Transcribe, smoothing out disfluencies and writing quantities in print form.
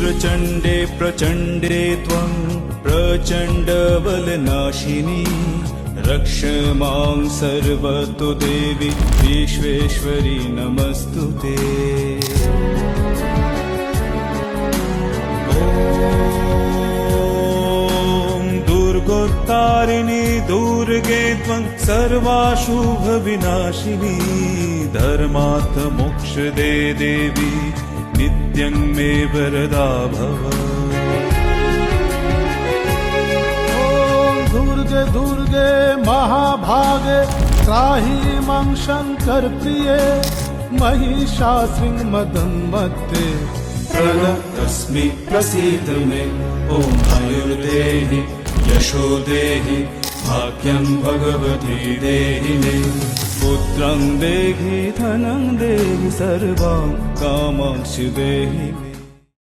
रुद्रचण्डे प्रचण्डे त्वं प्रचण्डबलनाशिनी रक्ष मां सर्वतो देवी विश्वेश्वरी नमस्तुते। दुर्गोत्तारिणी दुर्गे त्वं सर्वाशुभविनाशिनी धर्मार्थ मोक्षदे देवी नित्यं मे वरदा भव। दुर्गे दुर्गे महाभागे त्राहि मां शङ्कर प्रिये महिषासुरं मदन्मत्ते प्रणतस्मि प्रसीद मे ॐ आयुर्देहि यशो देहि भाग्यं भगवती देहि मे। पुत्रं देहि धनं देहि सर्वां कामांश्च देहि।